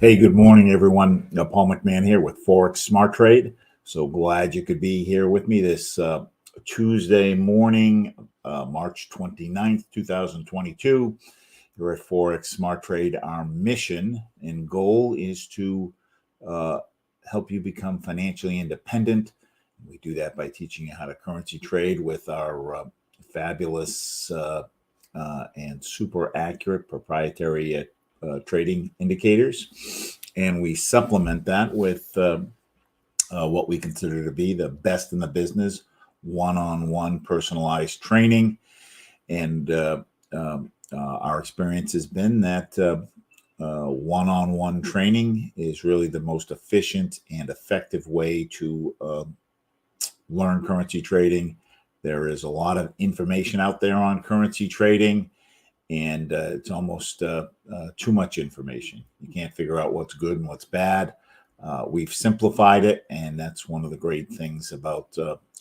Hey, good morning, everyone. Paul McMann here with Forex Smart Trade. So glad you could be here with me this Tuesday morning, March 29th, 2022. Here at Forex Smart Trade, our mission and goal is to help you become financially independent. We do that by teaching you how to currency trade with our fabulous and super accurate proprietary trading indicators, and we supplement that with what we consider to be the best in the business, one-on-one personalized training. And our experience has been that one-on-one training is really the most efficient and effective way to learn currency trading. There is a lot of information out there on currency trading, and it's almost too much information. You can't figure out what's good and what's bad. We've simplified it, and that's one of the great things about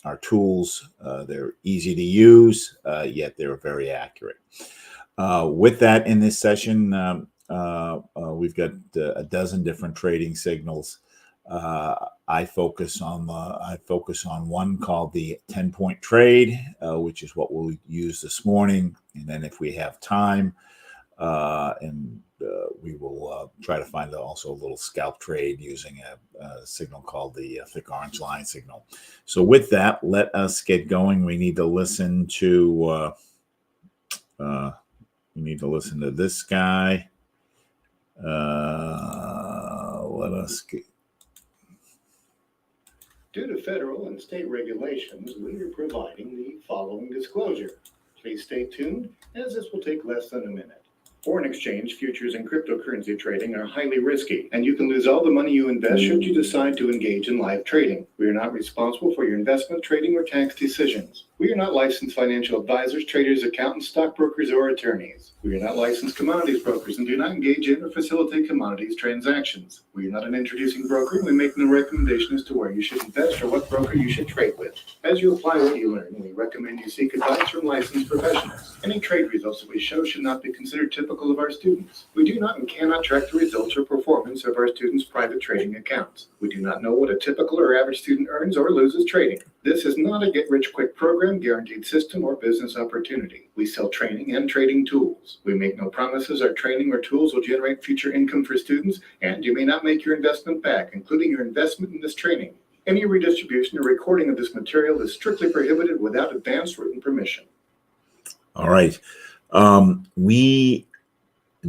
our tools. They're easy to use, yet they're very accurate. With that, in this session, we've got a dozen different trading signals. I focus on one called the 10-point trade, which is what we'll use this morning. And then if we have time, we will try to find also a little scalp trade using a signal called the thick orange line signal. So with that, let us get going. We need to listen to this guy. Let us get. Due to federal and state regulations, we are providing the following disclosure. Please stay tuned, as this will take less than a minute. Foreign exchange, futures, and cryptocurrency trading are highly risky, and you can lose all the money you invest should you decide to engage in live trading. We are not responsible for your investment, trading, or tax decisions. We are not licensed financial advisors, traders, accountants, stockbrokers, or attorneys. We are not licensed commodities brokers and do not engage in or facilitate commodities transactions. We are not an introducing broker, and we make no recommendation as to where you should invest or what broker you should trade with. As you apply what you learn, we recommend you seek advice from licensed professionals. Any trade results that we show should not be considered typical of our students. We do not and cannot track the results or performance of our students' private trading accounts. We do not know what a typical or average student earns or loses trading. This is not a get-rich-quick program, guaranteed system, or business opportunity. We sell training and trading tools. We make no promises our training or tools will generate future income for students, and you may not make your investment back, including your investment in this training. Any redistribution or recording of this material is strictly prohibited without advance written permission. All right. We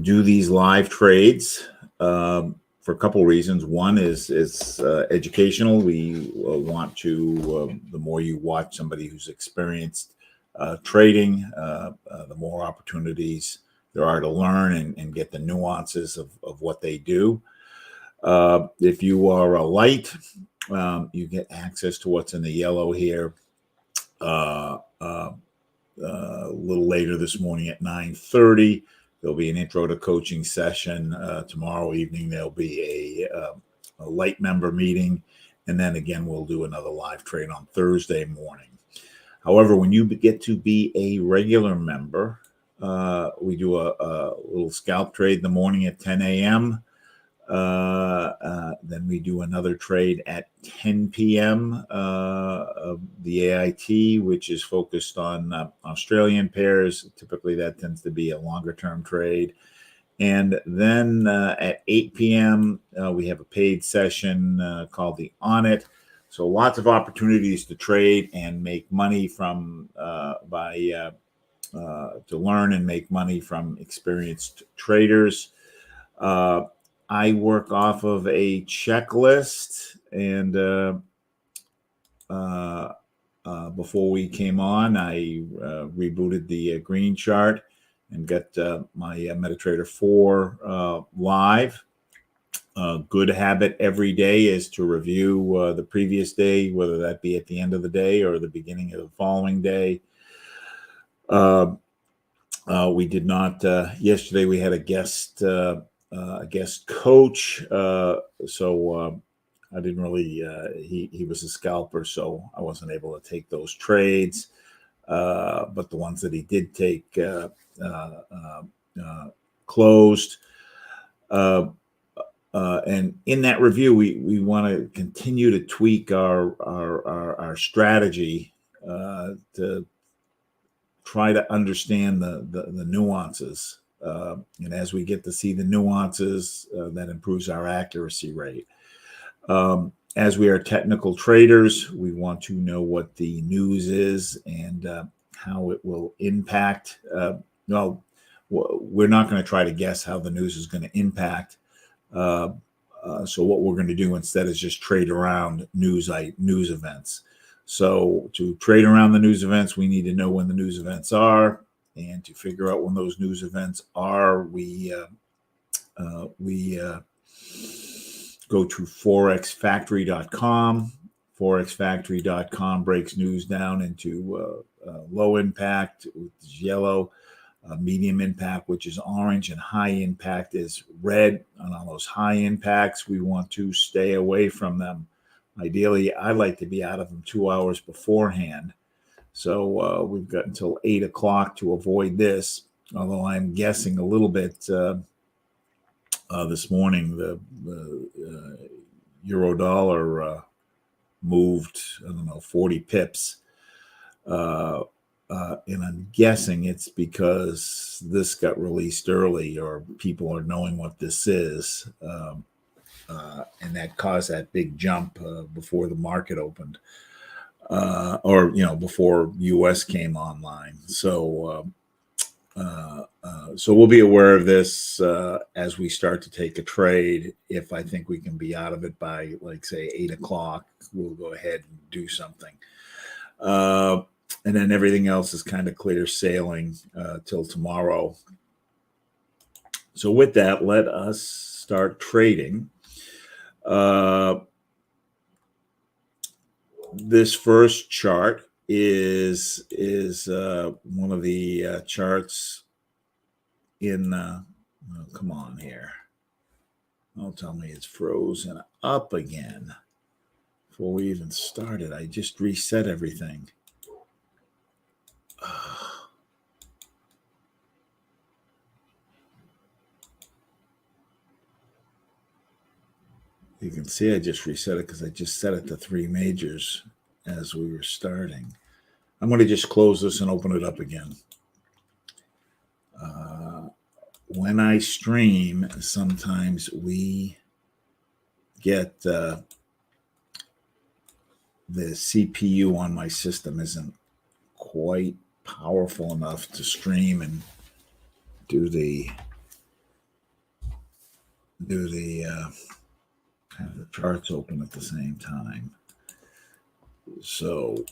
do these live trades for a couple of reasons. One is educational. We want to, the more you watch somebody who's experienced trading, the more opportunities there are to learn and get the nuances of what they do. If you are a light, you get access to what's in the yellow here. A little later this morning at 9:30. There'll be an intro to coaching session. Tomorrow evening, there'll be a light member meeting. And then again, we'll do another live trade on Thursday morning. However, when you get to be a regular member, we do a little scalp trade in the morning at 10 a.m. Then we do another trade at 10 p.m. Of the AIT, which is focused on Australian pairs. Typically, that tends to be a longer-term trade. And then at 8 p.m., we have a paid session called the On It. So lots of opportunities to trade and make money from to learn and make money from experienced traders. I work off of a checklist, and before we came on, I rebooted the green chart and got my MetaTrader 4 live. Good habit every day is to review the previous day, whether that be at the end of the day or the beginning of the following day. We did not, yesterday we had a guest coach, so I didn't really, he was a scalper, so I wasn't able to take those trades, but the ones that he did take closed. And in that review, we want to continue to tweak our strategy to try to understand the nuances. And as we get to see the nuances, that improves our accuracy rate. As we are technical traders, we want to know what the news is and how it will impact. Well, we're not going to try to guess how the news is going to impact. So what we're going to do instead is just trade around news events. So to trade around the news events, we need to know when the news events are, and to figure out when those news events are, we go to forexfactory.com. Forexfactory.com breaks news down into low impact, which is yellow, medium impact, which is orange, and high impact is red. And on those high impacts, we want to stay away from them. Ideally, I like to be out of them 2 hours beforehand. So we've got until 8 o'clock to avoid this. Although I'm guessing a little bit this morning, the euro dollar moved, 40 pips. And I'm guessing it's because this got released early, or people are knowing what this is. And that caused that big jump before the market opened, or before U.S. came online. So we'll be aware of this as we start to take a trade. If I think we can be out of it by, like, say, 8 o'clock, we'll go ahead and do something. And then everything else is kind of clear sailing till tomorrow. So with that, let us start trading. This first chart is one of the charts in come on here. Don't tell me it's frozen up again before we even started. I just reset everything. You can see I just reset it because I just set it to 3 majors as we were starting. I'm going to just close this and open it up again. When I stream, sometimes we get the CPU on my system isn't quite powerful enough to stream and do the have the charts open at the same time. So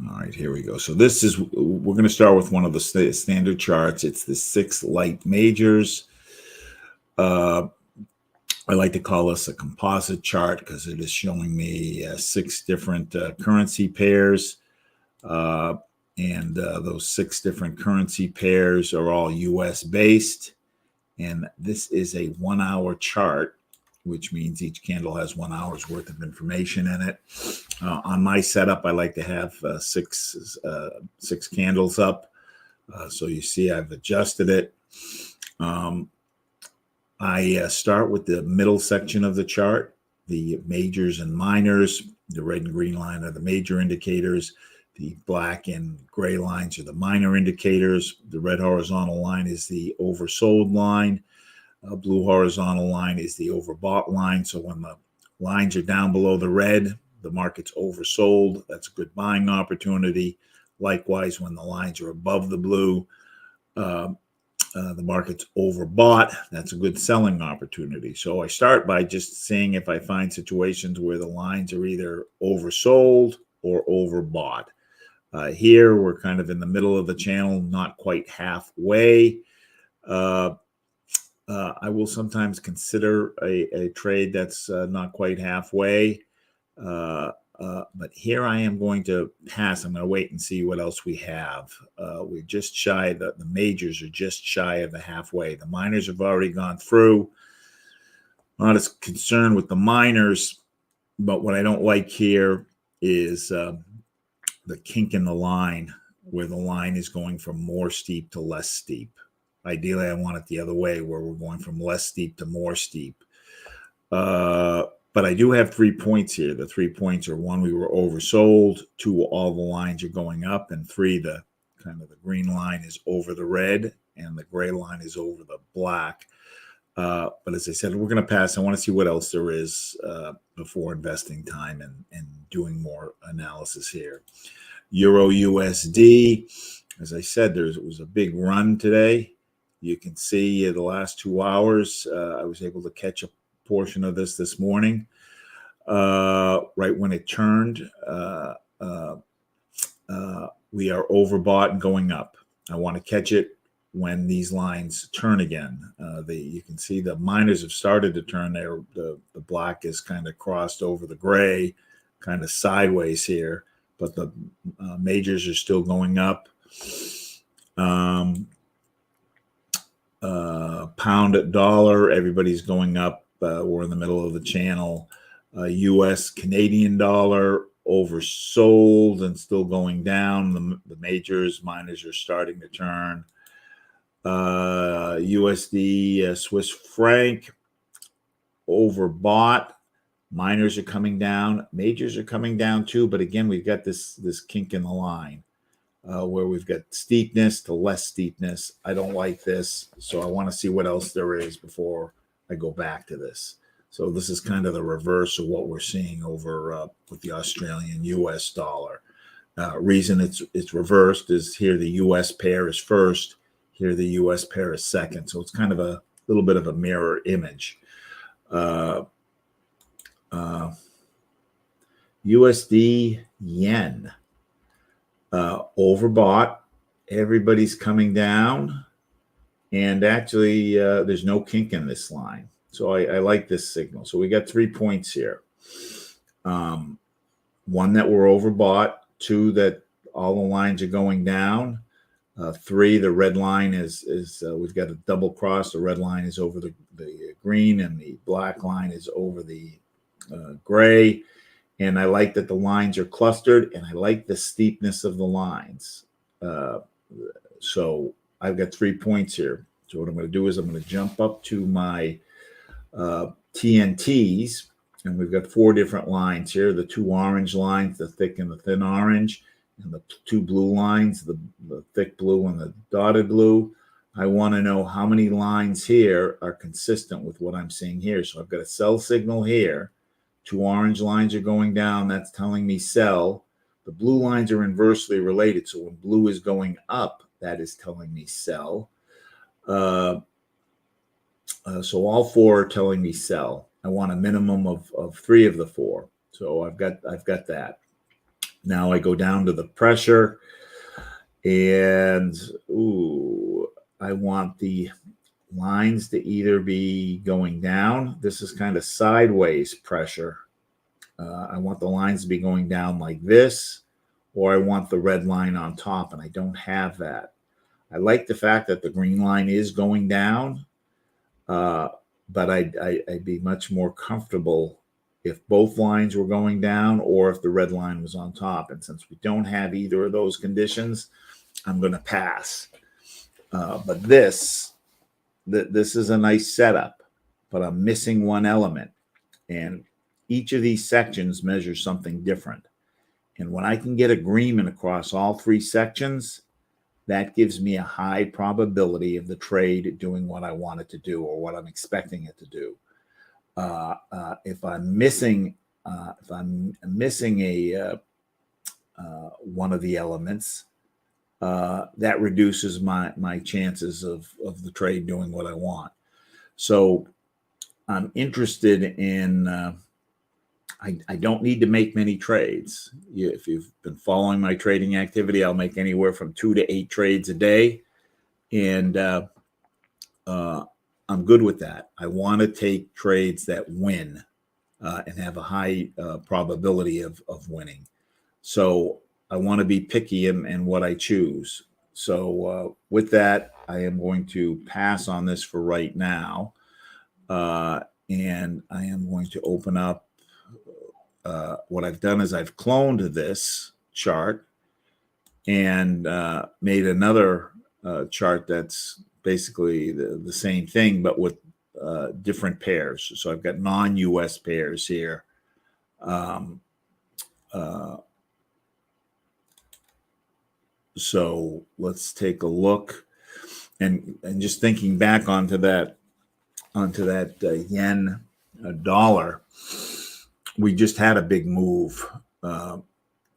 all right, here we go. So we're going to start with one of the standard charts. It's the 6 light majors. I like to call this a composite chart because it is showing me 6 different currency pairs. And those 6 different currency pairs are all US based. And this is a 1-hour chart, which means each candle has 1 hour's worth of information in it. On my setup, I like to have 6 candles up. So you see I've adjusted it. I start with the middle section of the chart, the majors and minors. The red and green line are the major indicators. The black and gray lines are the minor indicators. The red horizontal line is the oversold line. Blue horizontal line is the overbought line. So when the lines are down below the red, the market's oversold. That's a good buying opportunity. Likewise, when the lines are above the blue, the market's overbought. That's a good selling opportunity. So I start by just seeing if I find situations where the lines are either oversold or overbought. Here, we're kind of in the middle of the channel, not quite halfway. I will sometimes consider a trade that's not quite halfway. But here I am going to pass. I'm going to wait and see what else we have. We're just shy. The majors are just shy of the halfway. The minors have already gone through. Not as concerned with the minors, but what I don't like here is the kink in the line, where the line is going from more steep to less steep. Ideally, I want it the other way, where we're going from less steep to more steep. But I do have 3 points here. The 3 points are: 1, we were oversold; 2, all the lines are going up; and 3, the kind of the green line is over the red and the gray line is over the black. But as I said, we're going to pass. I want to see what else there is before investing time and doing more analysis here. Euro USD, as I said, it was a big run today. You can see the last 2 hours, I was able to catch a portion of this morning, right when it turned. We are overbought and going up. I want to catch it when these lines turn again. You can see the minors have started to turn there. The black is kind of crossed over the gray, kind of sideways here, but the majors are still going up. Pound at dollar, everybody's going up. We're in the middle of the channel. US Canadian dollar oversold and still going down. The majors, minors are starting to turn. USD Swiss franc overbought. Minors are coming down. Majors are coming down too. But again, we've got this kink in the line where we've got steepness to less steepness. I don't like this, so I want to see what else there is before I go back to this. So this is kind of the reverse of what we're seeing over with the Australian US dollar. Reason it's reversed is here the US pair is first. Here the US pair is second. So it's kind of a little bit of a mirror image. USD yen overbought. Everybody's coming down. And actually, there's no kink in this line. So I like this signal. So we got 3 points here. 1, that we're overbought. 2, that all the lines are going down. 3, the red line is we've got a double cross. The red line is over the green and the black line is over the gray. And I like that the lines are clustered, and I like the steepness of the lines. So I've got 3 points here. So what I'm going to do is I'm going to jump up to my TNTs, and we've got 4 different lines here. The 2 orange lines, the thick and the thin orange, and the 2 blue lines, the thick blue and the dotted blue. I want to know how many lines here are consistent with what I'm seeing here. So I've got a sell signal here. 2 orange lines are going down. That's telling me sell. The blue lines are inversely related. So when blue is going up, that is telling me sell. So all 4 are telling me sell. I want a minimum of 3 of the 4. So I've got that. Now I go down to the pressure, and I want the lines to either be going down. This is kind of sideways pressure. I want the lines to be going down like this, or I want the red line on top, and I don't have that. I like the fact that the green line is going down, but I'd be much more comfortable if both lines were going down or if the red line was on top. And since we don't have either of those conditions, I'm going to pass. But this is a nice setup, but I'm missing one element. And each of these sections measures something different. And when I can get agreement across all 3 sections, that gives me a high probability of the trade doing what I want it to do or what I'm expecting it to do. If I'm missing a one of the elements, that reduces my chances of the trade doing what I want. So I'm interested in. I don't need to make many trades. If you've been following my trading activity, I'll make anywhere from 2 to 8 trades a day, and I'm good with that. I want to take trades that win. and have a high probability of winning. So I want to be picky in what I choose. So with that, I am going to pass on this for right now. And I am going to open up. What I've done is I've cloned this chart and made another chart that's basically the same thing, but with different pairs. So I've got non-US pairs here. So let's take a look, and just thinking back onto that yen dollar, we just had a big move on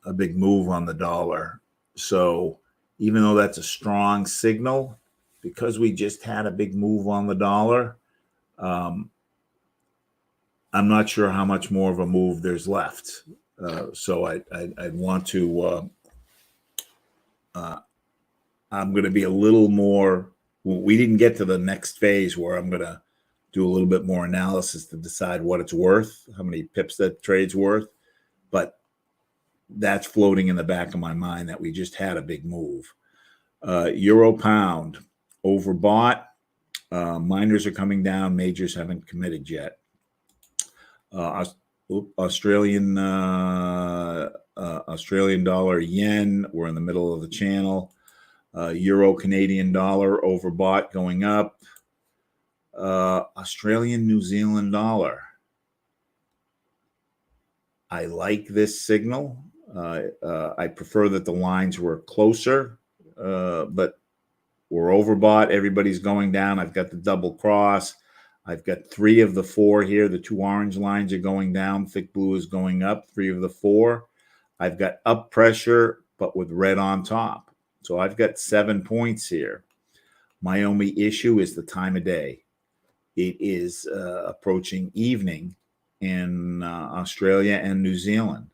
the dollar. So even though that's a strong signal, because we just had a big move on the dollar, I'm not sure how much more of a move there's left. So I'd want to. I'm going to be a little more. We didn't get to the next phase where I'm going to do a little bit more analysis to decide what it's worth, how many pips that trade's worth. But that's floating in the back of my mind that we just had a big move. Euro pound overbought. Minors are coming down. Majors haven't committed yet. Australian dollar yen, we're in the middle of the channel. Euro Canadian dollar overbought, going up. Australian New Zealand dollar. I like this signal. I prefer that the lines were closer, but we're overbought. Everybody's going down. I've got the double cross. I've got 3 of the 4 here. The 2 orange lines are going down. Thick blue is going up. 3 of the 4. I've got up pressure, but with red on top. So I've got 7 points here. My only issue is the time of day. It is approaching evening in Australia and New Zealand.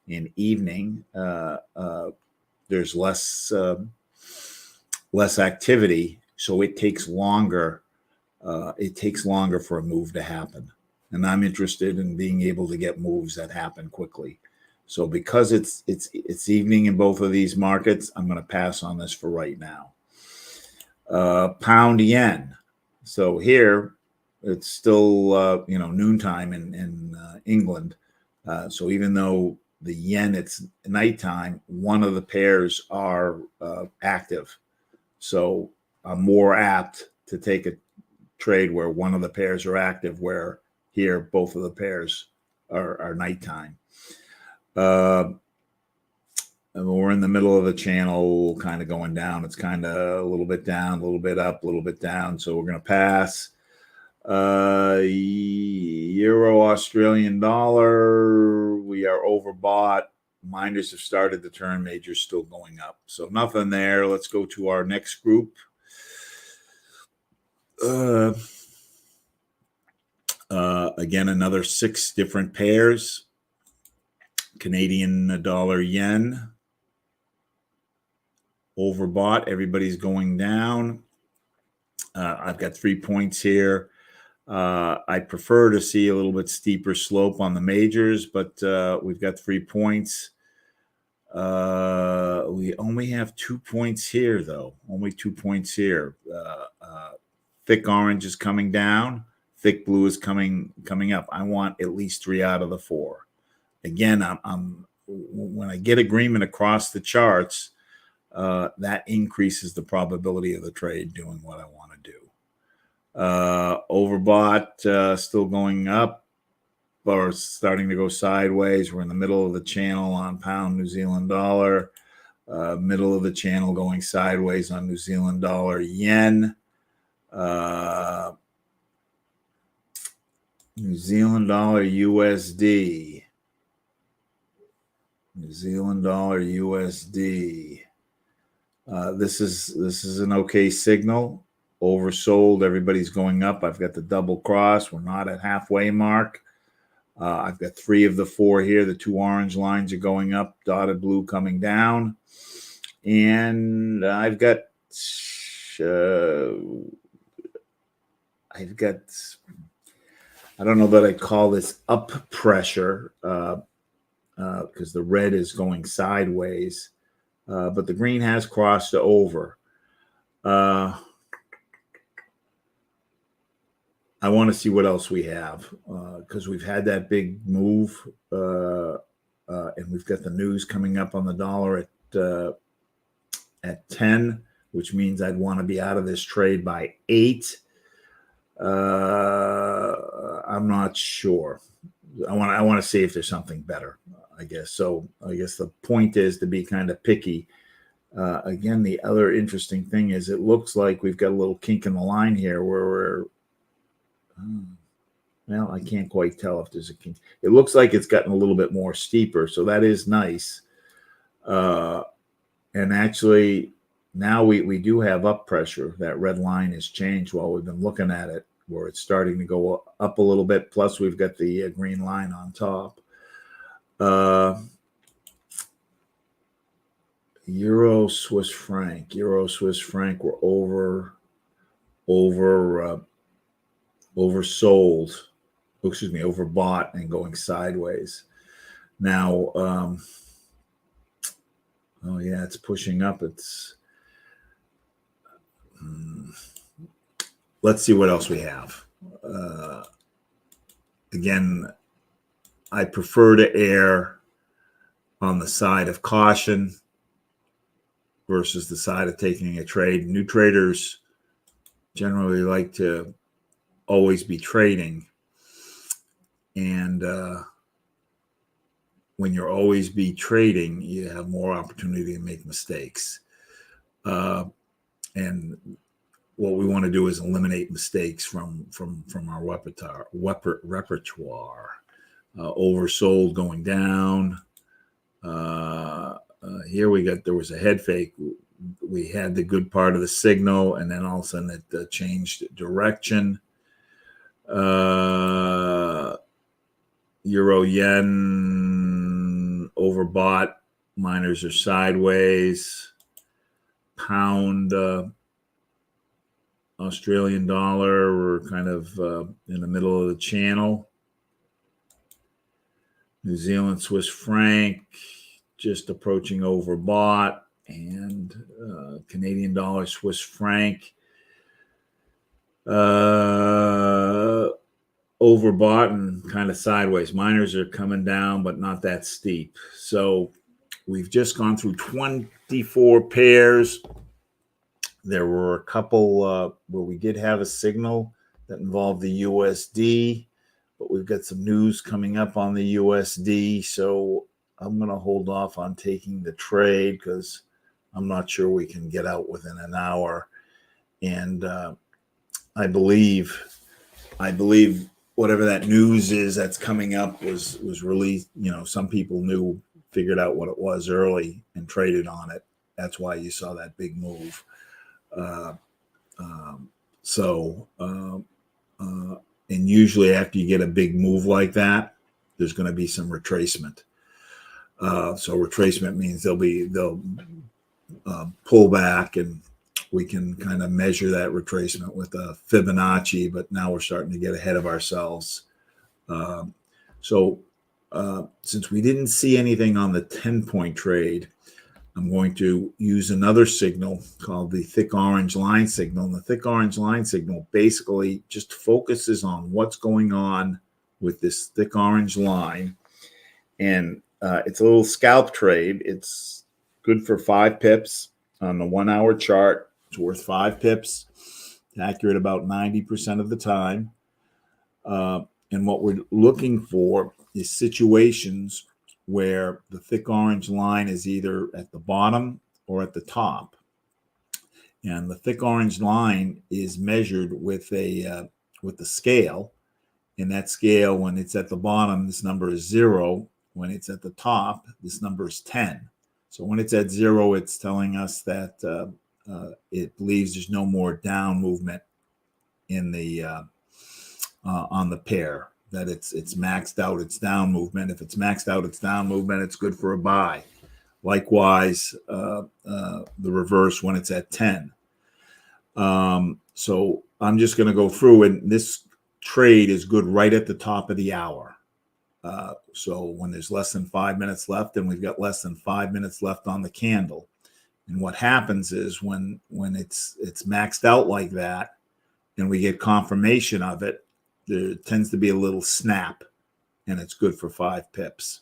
In evening, there's less activity, so it takes longer. It takes longer for a move to happen, and I'm interested in being able to get moves that happen quickly. So because it's evening in both of these markets, I'm going to pass on this for right now. Pound yen. So here it's still noontime in England. So even though the yen it's nighttime, one of the pairs are active. So I'm more apt to take a trade where one of the pairs are active, where here both of the pairs are nighttime. And we're in the middle of the channel, kind of going down. It's kind of a little bit down, a little bit up, a little bit down. So we're going to pass. Euro Australian dollar, we are overbought. Minors have started to turn, majors still going up. So nothing there. Let's go to our next group. Again, another 6 different pairs. Canadian dollar yen. Overbought. Everybody's going down. I've got 3 points here. I prefer to see a little bit steeper slope on the majors, but we've got 3 points. We only have 2 points here, though. Only 2 points here. Thick orange is coming down. Thick blue is coming up. I want at least 3 out of the 4. Again, I'm when I get agreement across the charts, that increases the probability of the trade doing what I want to do. Overbought, still going up or starting to go sideways. We're in the middle of the channel on pound New Zealand dollar. Middle of the channel going sideways on New Zealand dollar yen. New Zealand dollar USD. New Zealand dollar USD. This is an okay signal. Oversold. Everybody's going up. I've got the double cross. We're not at halfway mark. I've got 3 of the 4 here. The 2 orange lines are going up. Dotted blue coming down. And I've got I don't know that I call this up pressure because the red is going sideways, but the green has crossed over. I want to see what else we have because we've had that big move, and we've got the news coming up on the dollar at 10, which means I'd want to be out of this trade by 8. I'm not sure. I want to see if there's something better, I guess. So I guess the point is to be kind of picky. Again, the other interesting thing is it looks like we've got a little kink in the line here where we're, well, I can't quite tell if there's a kink. It looks like it's gotten a little bit more steeper, so that is nice. And actually, now we do have up pressure. That red line has changed while we've been looking at it, where it's starting to go up a little bit. Plus, we've got the green line on top. Euro Swiss franc. We're oversold. Overbought and going sideways. Now, oh yeah, it's pushing up. Let's see what else we have. Again, I prefer to err on the side of caution versus the side of taking a trade. New traders generally like to always be trading. And when you're always be trading, you have more opportunity to make mistakes. And what we want to do is eliminate mistakes from our repertoire. Oversold going down. Here there was a head fake. We had the good part of the signal, and then all of a sudden it changed direction. Euro yen overbought. Miners are sideways. Pound Australian dollar, we're kind of in the middle of the channel. New Zealand Swiss franc just approaching overbought, and Canadian dollar Swiss franc overbought and kind of sideways. Miners are coming down, but not that steep. So we've just gone through 24 pairs. There were a couple where we did have a signal that involved the USD, but we've got some news coming up on the USD. So I'm going to hold off on taking the trade because I'm not sure we can get out within an hour. And I believe whatever that news is that's coming up was released. Some people figured out what it was early and traded on it. That's why you saw that big move. And usually after you get a big move like that, there's going to be some retracement. So retracement means they'll pull back, and we can kind of measure that retracement with a Fibonacci, but now we're starting to get ahead of ourselves. Since we didn't see anything on the 10-point trade, I'm going to use another signal called the thick orange line signal. And the thick orange line signal basically just focuses on what's going on with this thick orange line. And it's a little scalp trade. It's good for 5 pips on the 1-hour chart. It's worth 5 pips, accurate about 90% of the time. And what we're looking for is situations where the thick orange line is either at the bottom or at the top. And the thick orange line is measured with the scale. And that scale, when it's at the bottom, this number is 0. When it's at the top, this number is 10. So when it's at 0, it's telling us that it believes there's no more down movement in the on the pair, that it's maxed out its down movement. If it's maxed out its down movement, it's good for a buy. Likewise, the reverse when it's at 10. So I'm just going to go through, and this trade is good right at the top of the hour. So when there's less than 5 minutes left, and we've got less than 5 minutes left on the candle. And what happens is when it's maxed out like that, and we get confirmation of it, there tends to be a little snap, and it's good for 5 pips.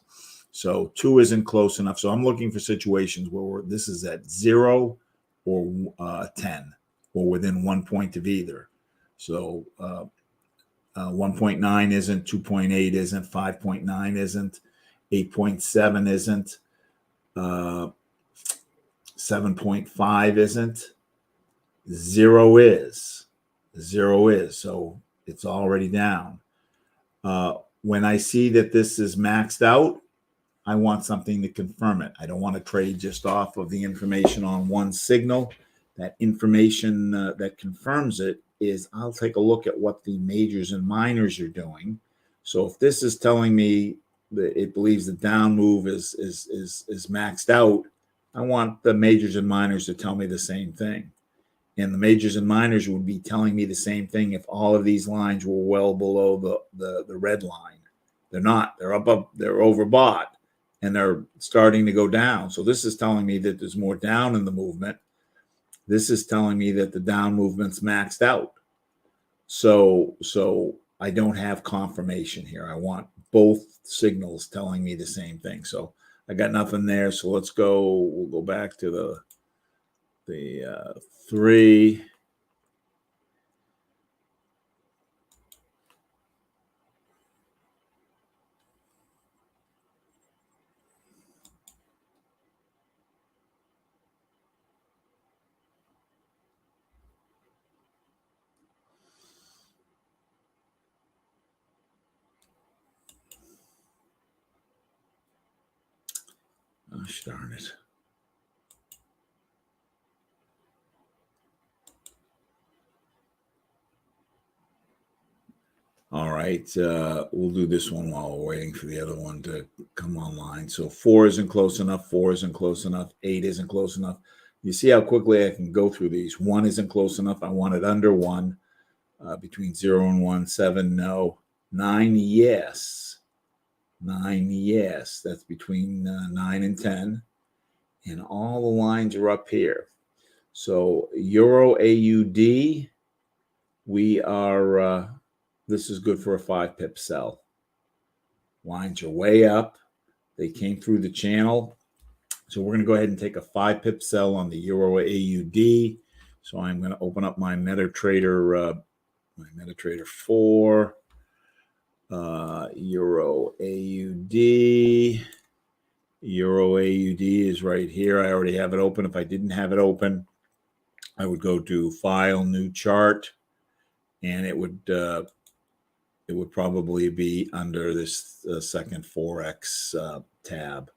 So 2 isn't close enough. So I'm looking for situations where this is at 0 or 10, or within 1 point of either. So 1.9 isn't, 2.8 isn't, 5.9 isn't, 8.7 isn't, 7.5 isn't, 0 is. 0 is. So it's already down. When I see that this is maxed out, I want something to confirm it. I don't want to trade just off of the information on one signal. That information that confirms it is, I'll take a look at what the majors and minors are doing. So if this is telling me that it believes the down move is maxed out, I want the majors and minors to tell me the same thing. And the majors and minors would be telling me the same thing if all of these lines were well below the red line. They're not. They're above. They're overbought, and they're starting to go down. So this is telling me that there's more down in the movement. This is telling me that the down movement's maxed out. So I don't have confirmation here. I want both signals telling me the same thing. So I got nothing there. So let's go. We'll go back to the 3. Gosh darn it. All right, we'll do this one while we're waiting for the other one to come online. So 4 isn't close enough, 4 isn't close enough, 8 isn't close enough. You see how quickly I can go through these. 1 isn't close enough. I want it under 1. Between 0 and 1, 7, no. 9, yes. 9, yes. That's between 9 and 10. And all the lines are up here. So Euro AUD, we are... this is good for a 5 pip sell. Lines are way up. They came through the channel. So we're going to go ahead and take a 5 pip sell on the Euro AUD. So I'm going to open up my MetaTrader 4. Euro AUD. Euro AUD is right here. I already have it open. If I didn't have it open, I would go to File, New Chart, and it would probably be under this second Forex tab.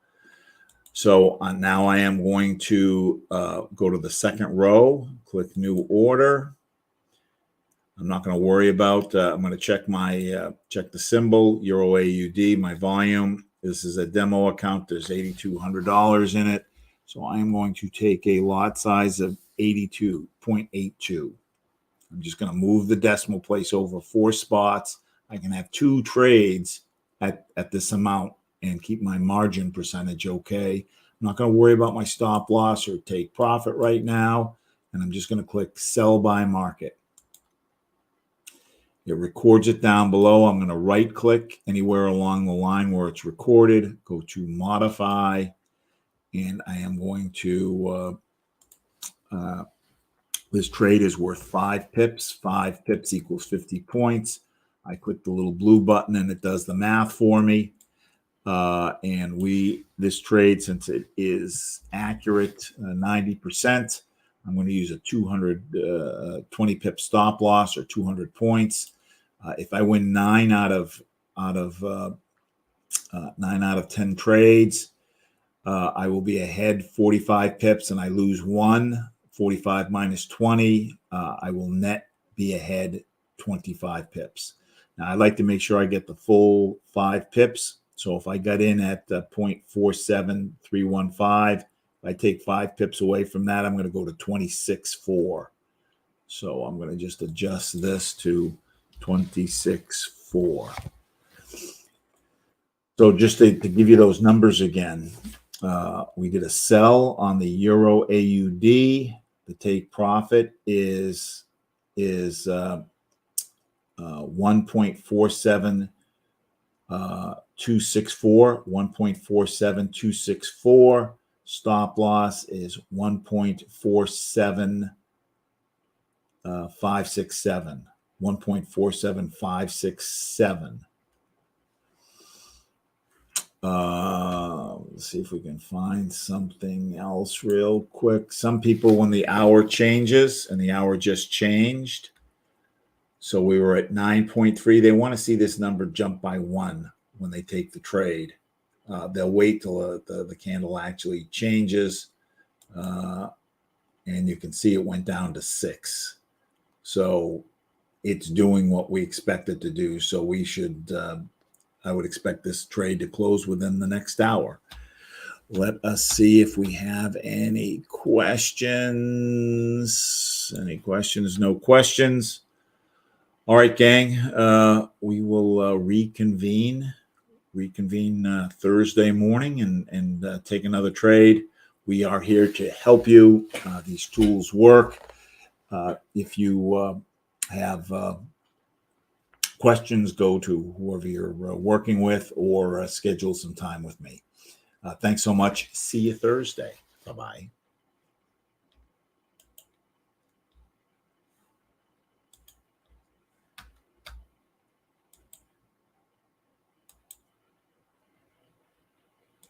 So now I am going to go to the second row, click New Order. I'm not going to worry about. I'm going to check check the symbol Euro AUD, my volume. This is a demo account. There's $8,200 in it, so I am going to take a lot size of 82.82. I'm just going to move the decimal place over 4 spots. I can have 2 trades at this amount and keep my margin percentage okay. I'm not going to worry about my stop loss or take profit right now, and I'm just going to click Sell by Market. It records it down below. I'm going to right-click anywhere along the line where it's recorded, go to Modify, and I am going to, this trade is worth 5 pips. 5 pips equals 50 points. I click the little blue button, and it does the math for me. And this trade, since it is accurate 90%, I'm going to use a 220 pip stop loss or 200 points. If I win 9 out of 10 trades, I will be ahead 45 pips, and I lose 1. 45 minus 20, I will net be ahead 25 pips. Now, I like to make sure I get the full 5 pips. So if I got in at 0.47315, if I take 5 pips away from that, I'm going to go to 26.4. So I'm going to just adjust this to 26.4. So just to give you those numbers again, we did a sell on the Euro AUD. The take profit is 1.47264, 1.47264. Stop loss is 1.47567, 1.47567. Let's see if we can find something else real quick. Some people, when the hour changes, and the hour just changed, so we were at 9.3, they want to see this number jump by 1 when they take the trade. They'll wait till the candle actually changes, and you can see it went down to 6. So it's doing what we expect it to do. So we should, I would expect this trade to close within the next hour. Let us see if we have any questions. Any questions? No questions. All right, gang. We will reconvene Thursday morning and take another trade. We are here to help you. These tools work. If you have questions, go to whoever you're working with or schedule some time with me. Thanks so much. See you Thursday. Bye-bye.